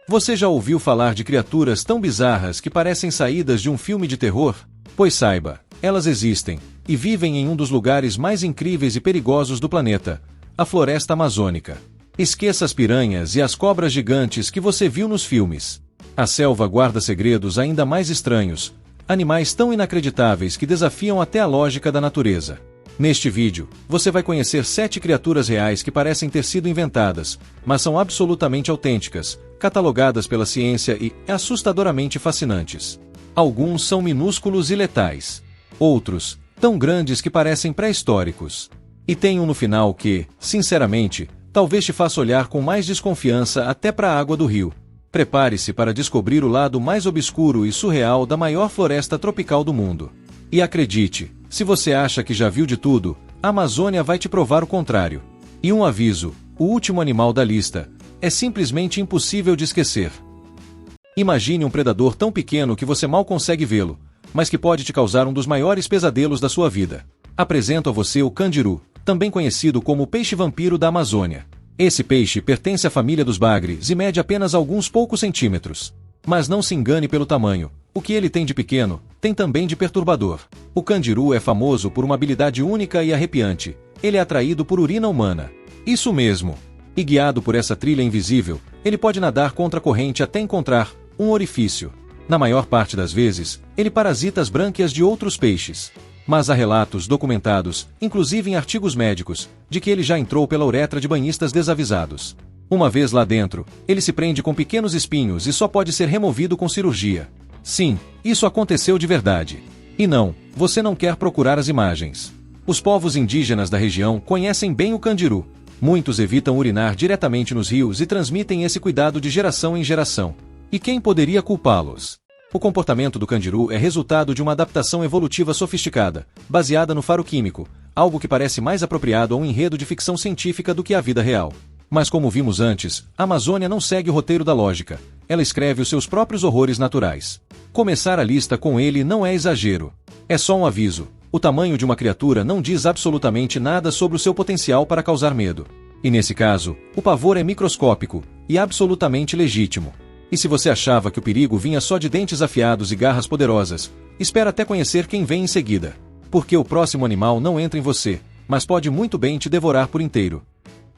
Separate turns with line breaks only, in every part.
Você já ouviu falar de criaturas tão bizarras que parecem saídas de um filme de terror? Pois saiba, elas existem, e vivem em um dos lugares mais incríveis e perigosos do planeta, a floresta amazônica. Esqueça as piranhas e as cobras gigantes que você viu nos filmes. A selva guarda segredos ainda mais estranhos, animais tão inacreditáveis que desafiam até a lógica da natureza. Neste vídeo, você vai conhecer 7 criaturas reais que parecem ter sido inventadas, mas são absolutamente autênticas, catalogadas pela ciência e assustadoramente fascinantes. Alguns são minúsculos e letais. Outros, tão grandes que parecem pré-históricos. E tem um no final que, sinceramente, talvez te faça olhar com mais desconfiança até para a água do rio. Prepare-se para descobrir o lado mais obscuro e surreal da maior floresta tropical do mundo. E acredite, se você acha que já viu de tudo, a Amazônia vai te provar o contrário. E um aviso, o último animal da lista, é simplesmente impossível de esquecer. Imagine um predador tão pequeno que você mal consegue vê-lo, mas que pode te causar um dos maiores pesadelos da sua vida. Apresento a você o candiru, também conhecido como o peixe-vampiro da Amazônia. Esse peixe pertence à família dos bagres e mede apenas alguns poucos centímetros. Mas não se engane pelo tamanho, o que ele tem de pequeno, tem também de perturbador. O candiru é famoso por uma habilidade única e arrepiante, ele é atraído por urina humana. Isso mesmo! E guiado por essa trilha invisível, ele pode nadar contra a corrente até encontrar um orifício. Na maior parte das vezes, ele parasita as brânquias de outros peixes. Mas há relatos documentados, inclusive em artigos médicos, de que ele já entrou pela uretra de banhistas desavisados. Uma vez lá dentro, ele se prende com pequenos espinhos e só pode ser removido com cirurgia. Sim, isso aconteceu de verdade. E não, você não quer procurar as imagens. Os povos indígenas da região conhecem bem o candiru. Muitos evitam urinar diretamente nos rios e transmitem esse cuidado de geração em geração. E quem poderia culpá-los? O comportamento do candiru é resultado de uma adaptação evolutiva sofisticada, baseada no faro químico, algo que parece mais apropriado a um enredo de ficção científica do que a vida real. Mas como vimos antes, a Amazônia não segue o roteiro da lógica, ela escreve os seus próprios horrores naturais. Começar a lista com ele não é exagero. É só um aviso, o tamanho de uma criatura não diz absolutamente nada sobre o seu potencial para causar medo. E nesse caso, o pavor é microscópico, e absolutamente legítimo. E se você achava que o perigo vinha só de dentes afiados e garras poderosas, espera até conhecer quem vem em seguida. Porque o próximo animal não entra em você, mas pode muito bem te devorar por inteiro.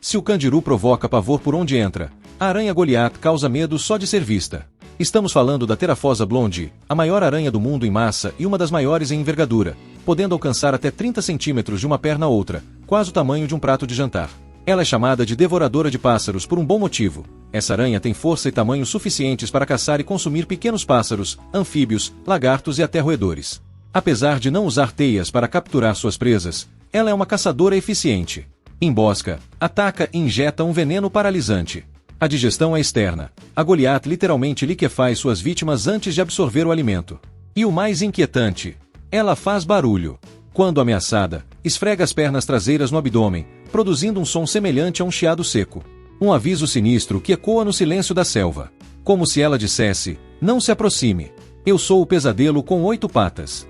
Se o candiru provoca pavor por onde entra, a aranha Goliath causa medo só de ser vista. Estamos falando da Pterophosa blondie, a maior aranha do mundo em massa e uma das maiores em envergadura, podendo alcançar até 30 centímetros de uma perna a outra, quase o tamanho de um prato de jantar. Ela é chamada de devoradora de pássaros por um bom motivo. Essa aranha tem força e tamanho suficientes para caçar e consumir pequenos pássaros, anfíbios, lagartos e até roedores. Apesar de não usar teias para capturar suas presas, ela é uma caçadora eficiente. Embosca, ataca e injeta um veneno paralisante. A digestão é externa. A Goliath literalmente liquefaz suas vítimas antes de absorver o alimento. E o mais inquietante, ela faz barulho. Quando ameaçada, esfrega as pernas traseiras no abdômen, produzindo um som semelhante a um chiado seco. Um aviso sinistro que ecoa no silêncio da selva. Como se ela dissesse, não se aproxime. Eu sou o pesadelo com 8 patas.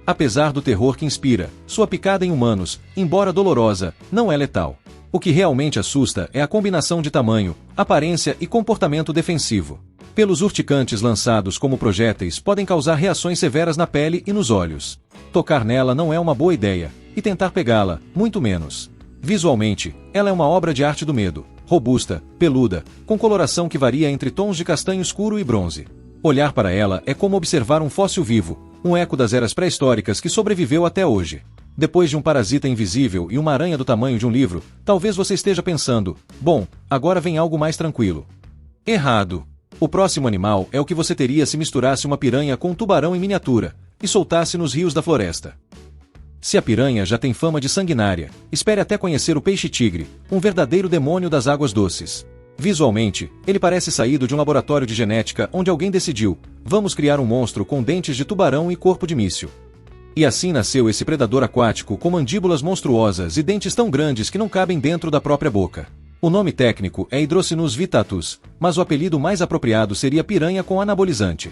Apesar do terror que inspira, sua picada em humanos, embora dolorosa, não é letal. O que realmente assusta é a combinação de tamanho, aparência e comportamento defensivo. Pelos urticantes lançados como projéteis podem causar reações severas na pele e nos olhos. Tocar nela não é uma boa ideia, e tentar pegá-la, muito menos. Visualmente, ela é uma obra de arte do medo, robusta, peluda, com coloração que varia entre tons de castanho escuro e bronze. Olhar para ela é como observar um fóssil vivo, um eco das eras pré-históricas que sobreviveu até hoje. Depois de um parasita invisível e uma aranha do tamanho de um livro, talvez você esteja pensando, bom, agora vem algo mais tranquilo. Errado. O próximo animal é o que você teria se misturasse uma piranha com um tubarão em miniatura e soltasse nos rios da floresta. Se a piranha já tem fama de sanguinária, espere até conhecer o peixe-tigre, um verdadeiro demônio das águas doces. Visualmente, ele parece saído de um laboratório de genética onde alguém decidiu, vamos criar um monstro com dentes de tubarão e corpo de míssil. E assim nasceu esse predador aquático com mandíbulas monstruosas e dentes tão grandes que não cabem dentro da própria boca. O nome técnico é Hydrocinus vittatus, mas o apelido mais apropriado seria piranha com anabolizante.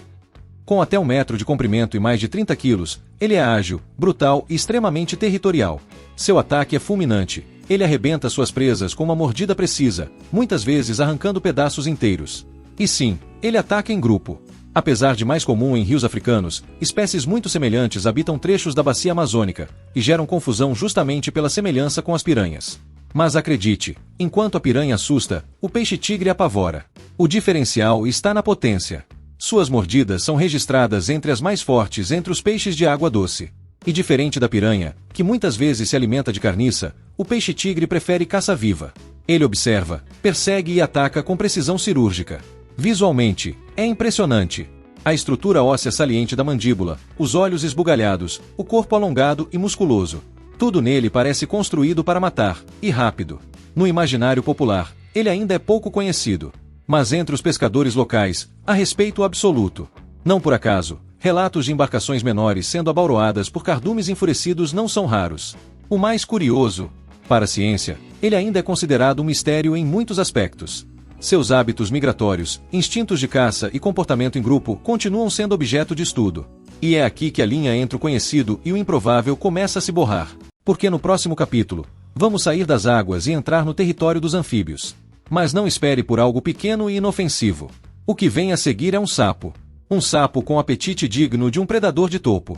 Com até 1 metro de comprimento e mais de 30 quilos, ele é ágil, brutal e extremamente territorial. Seu ataque é fulminante. Ele arrebenta suas presas com uma mordida precisa, muitas vezes arrancando pedaços inteiros. E sim, ele ataca em grupo. Apesar de mais comum em rios africanos, espécies muito semelhantes habitam trechos da bacia amazônica, e geram confusão justamente pela semelhança com as piranhas. Mas acredite, enquanto a piranha assusta, o peixe-tigre apavora. O diferencial está na potência. Suas mordidas são registradas entre as mais fortes entre os peixes de água doce. E diferente da piranha, que muitas vezes se alimenta de carniça, o peixe-tigre prefere caça viva. Ele observa, persegue e ataca com precisão cirúrgica. Visualmente, é impressionante. A estrutura óssea saliente da mandíbula, os olhos esbugalhados, o corpo alongado e musculoso. Tudo nele parece construído para matar, e rápido. No imaginário popular, ele ainda é pouco conhecido. Mas entre os pescadores locais, há respeito absoluto. Não por acaso, relatos de embarcações menores sendo abauroadas por cardumes enfurecidos não são raros. O mais curioso, para a ciência, ele ainda é considerado um mistério em muitos aspectos. Seus hábitos migratórios, instintos de caça e comportamento em grupo continuam sendo objeto de estudo. E é aqui que a linha entre o conhecido e o improvável começa a se borrar. Porque no próximo capítulo, vamos sair das águas e entrar no território dos anfíbios. Mas não espere por algo pequeno e inofensivo. O que vem a seguir é um sapo. Um sapo com apetite digno de um predador de topo.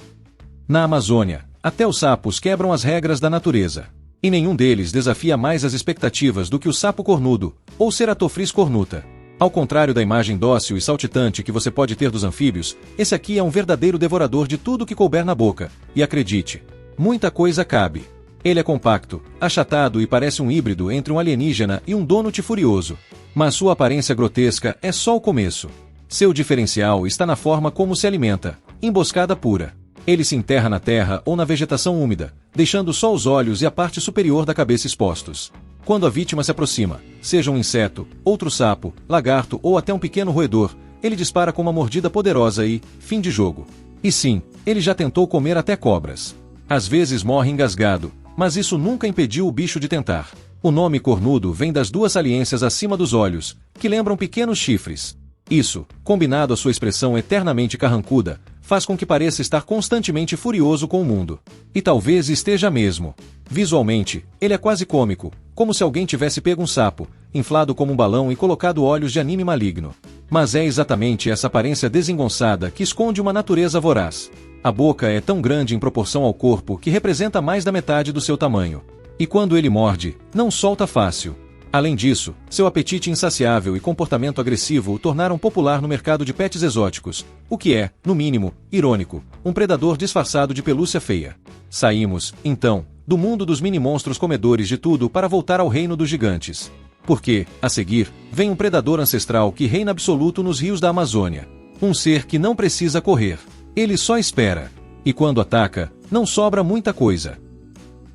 Na Amazônia, até os sapos quebram as regras da natureza. E nenhum deles desafia mais as expectativas do que o sapo cornudo, ou Ceratophrys cornuta. Ao contrário da imagem dócil e saltitante que você pode ter dos anfíbios, esse aqui é um verdadeiro devorador de tudo que couber na boca, e acredite, muita coisa cabe. Ele é compacto, achatado e parece um híbrido entre um alienígena e um donut furioso. Mas sua aparência grotesca é só o começo. Seu diferencial está na forma como se alimenta, emboscada pura. Ele se enterra na terra ou na vegetação úmida, deixando só os olhos e a parte superior da cabeça expostos. Quando a vítima se aproxima, seja um inseto, outro sapo, lagarto ou até um pequeno roedor, ele dispara com uma mordida poderosa e, fim de jogo. E sim, ele já tentou comer até cobras. Às vezes morre engasgado, mas isso nunca impediu o bicho de tentar. O nome cornudo vem das duas saliências acima dos olhos, que lembram pequenos chifres. Isso, combinado à sua expressão eternamente carrancuda, faz com que pareça estar constantemente furioso com o mundo. E talvez esteja mesmo. Visualmente, ele é quase cômico, como se alguém tivesse pego um sapo, inflado como um balão e colocado olhos de anime maligno. Mas é exatamente essa aparência desengonçada que esconde uma natureza voraz. A boca é tão grande em proporção ao corpo que representa mais da metade do seu tamanho. E quando ele morde, não solta fácil. Além disso, seu apetite insaciável e comportamento agressivo o tornaram popular no mercado de pets exóticos, o que é, no mínimo, irônico, um predador disfarçado de pelúcia feia. Saímos, então, do mundo dos mini-monstros comedores de tudo para voltar ao reino dos gigantes. Porque, a seguir, vem um predador ancestral que reina absoluto nos rios da Amazônia. Um ser que não precisa correr. Ele só espera. E quando ataca, não sobra muita coisa.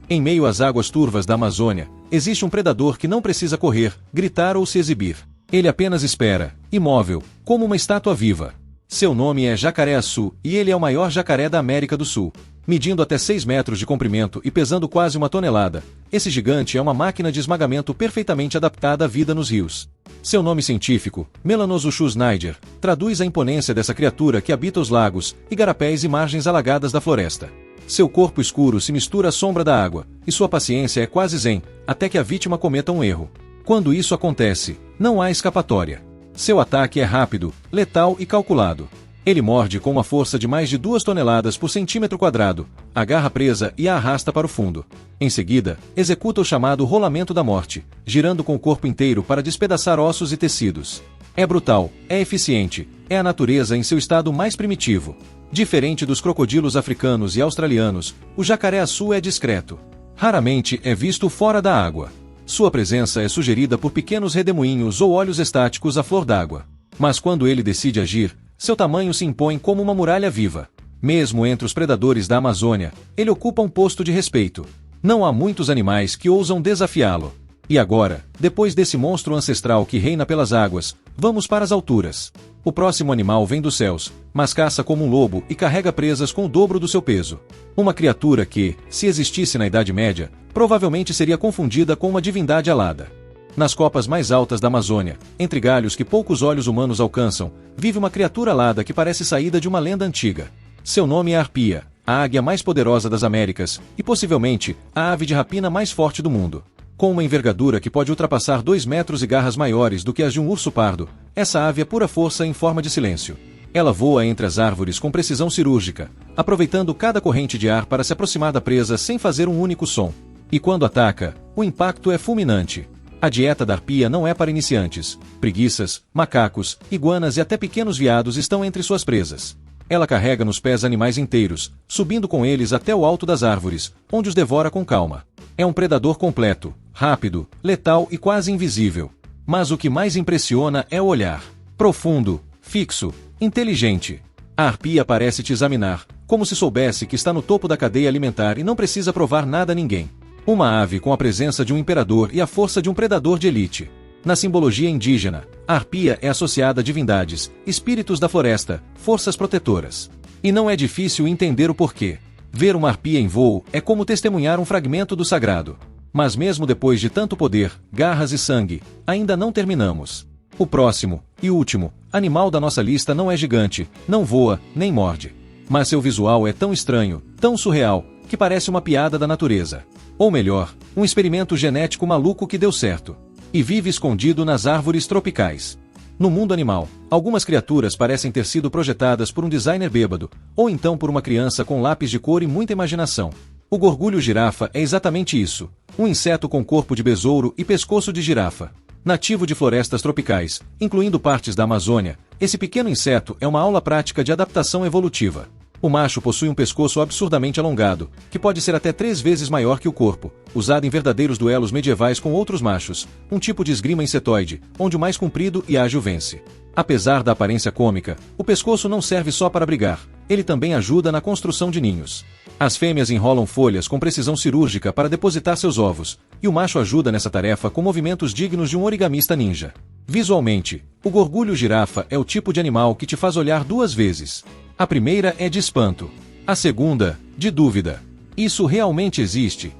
Em meio às águas turvas da Amazônia, existe um predador que não precisa correr, gritar ou se exibir. Ele apenas espera, imóvel, como uma estátua viva. Seu nome é jacaré-açu e ele é o maior jacaré da América do Sul. Medindo até 6 metros de comprimento e pesando quase 1 tonelada, esse gigante é uma máquina de esmagamento perfeitamente adaptada à vida nos rios. Seu nome científico, Melanosuchus niger, traduz a imponência dessa criatura que habita os lagos, igarapés e margens alagadas da floresta. Seu corpo escuro se mistura à sombra da água, e sua paciência é quase zen, até que a vítima cometa um erro. Quando isso acontece, não há escapatória. Seu ataque é rápido, letal e calculado. Ele morde com uma força de mais de 2 toneladas por centímetro quadrado, agarra a presa e a arrasta para o fundo. Em seguida, executa o chamado rolamento da morte, girando com o corpo inteiro para despedaçar ossos e tecidos. É brutal, é eficiente, é a natureza em seu estado mais primitivo. Diferente dos crocodilos africanos e australianos, o jacaré-açu é discreto. Raramente é visto fora da água. Sua presença é sugerida por pequenos redemoinhos ou olhos estáticos à flor d'água. Mas quando ele decide agir, seu tamanho se impõe como uma muralha viva. Mesmo entre os predadores da Amazônia, ele ocupa um posto de respeito. Não há muitos animais que ousam desafiá-lo. E agora, depois desse monstro ancestral que reina pelas águas, vamos para as alturas. O próximo animal vem dos céus, mas caça como um lobo e carrega presas com o dobro do seu peso. Uma criatura que, se existisse na Idade Média, provavelmente seria confundida com uma divindade alada. Nas copas mais altas da Amazônia, entre galhos que poucos olhos humanos alcançam, vive uma criatura alada que parece saída de uma lenda antiga. Seu nome é Arpia, a águia mais poderosa das Américas, e possivelmente, a ave de rapina mais forte do mundo. Com uma envergadura que pode ultrapassar 2 metros e garras maiores do que as de um urso pardo, essa ave é pura força em forma de silêncio. Ela voa entre as árvores com precisão cirúrgica, aproveitando cada corrente de ar para se aproximar da presa sem fazer um único som. E quando ataca, o impacto é fulminante. A dieta da arpia não é para iniciantes. Preguiças, macacos, iguanas e até pequenos veados estão entre suas presas. Ela carrega nos pés animais inteiros, subindo com eles até o alto das árvores, onde os devora com calma. É um predador completo, rápido, letal e quase invisível. Mas o que mais impressiona é o olhar. Profundo, fixo, inteligente. A arpia parece te examinar, como se soubesse que está no topo da cadeia alimentar e não precisa provar nada a ninguém. Uma ave com a presença de um imperador e a força de um predador de elite. Na simbologia indígena, a arpia é associada a divindades, espíritos da floresta, forças protetoras. E não é difícil entender o porquê. Ver uma arpia em voo é como testemunhar um fragmento do sagrado. Mas mesmo depois de tanto poder, garras e sangue, ainda não terminamos. O próximo, e último, animal da nossa lista não é gigante, não voa, nem morde. Mas seu visual é tão estranho, tão surreal, que parece uma piada da natureza. Ou melhor, um experimento genético maluco que deu certo. E vive escondido nas árvores tropicais. No mundo animal, algumas criaturas parecem ter sido projetadas por um designer bêbado, ou então por uma criança com lápis de cor e muita imaginação. O gorgulho girafa é exatamente isso, um inseto com corpo de besouro e pescoço de girafa. Nativo de florestas tropicais, incluindo partes da Amazônia, esse pequeno inseto é uma aula prática de adaptação evolutiva. O macho possui um pescoço absurdamente alongado, que pode ser até 3 vezes maior que o corpo, usado em verdadeiros duelos medievais com outros machos, um tipo de esgrima insetoide, onde o mais comprido e ágil vence. Apesar da aparência cômica, o pescoço não serve só para brigar, ele também ajuda na construção de ninhos. As fêmeas enrolam folhas com precisão cirúrgica para depositar seus ovos, e o macho ajuda nessa tarefa com movimentos dignos de um origamista ninja. Visualmente, o gorgulho girafa é o tipo de animal que te faz olhar 2 vezes. A primeira é de espanto. A segunda, de dúvida. Isso realmente existe?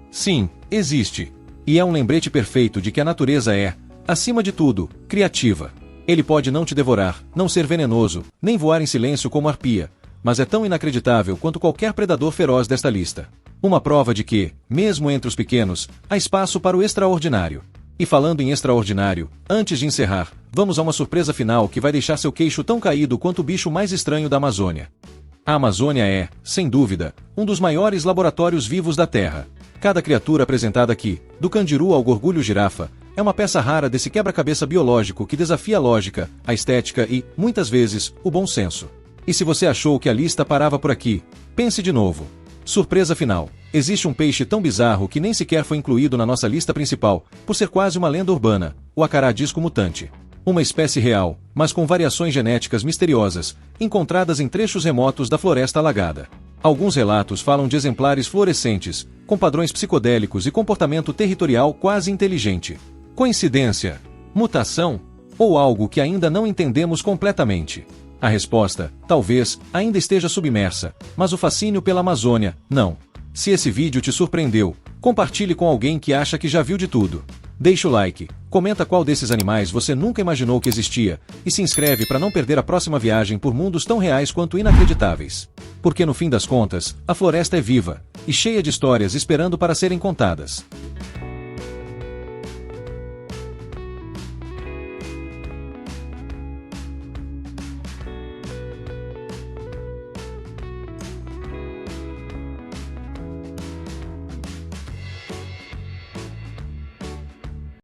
Sim, existe. E é um lembrete perfeito de que a natureza é, acima de tudo, criativa. Ele pode não te devorar, não ser venenoso, nem voar em silêncio como a arpia, mas é tão inacreditável quanto qualquer predador feroz desta lista. Uma prova de que, mesmo entre os pequenos, há espaço para o extraordinário. E falando em extraordinário, antes de encerrar, vamos a uma surpresa final que vai deixar seu queixo tão caído quanto o bicho mais estranho da Amazônia. A Amazônia é, sem dúvida, um dos maiores laboratórios vivos da Terra. Cada criatura apresentada aqui, do candiru ao gorgulho girafa, é uma peça rara desse quebra-cabeça biológico que desafia a lógica, a estética e, muitas vezes, o bom senso. E se você achou que a lista parava por aqui, pense de novo. Surpresa final. Existe um peixe tão bizarro que nem sequer foi incluído na nossa lista principal, por ser quase uma lenda urbana, o acará disco mutante. Uma espécie real, mas com variações genéticas misteriosas, encontradas em trechos remotos da floresta alagada. Alguns relatos falam de exemplares fluorescentes, com padrões psicodélicos e comportamento territorial quase inteligente. Coincidência? Mutação? Ou algo que ainda não entendemos completamente? A resposta, talvez, ainda esteja submersa, mas o fascínio pela Amazônia, não. Se esse vídeo te surpreendeu, compartilhe com alguém que acha que já viu de tudo. Deixa o like, comenta qual desses animais você nunca imaginou que existia, e se inscreve para não perder a próxima viagem por mundos tão reais quanto inacreditáveis. Porque no fim das contas, a floresta é viva, e cheia de histórias esperando para serem contadas.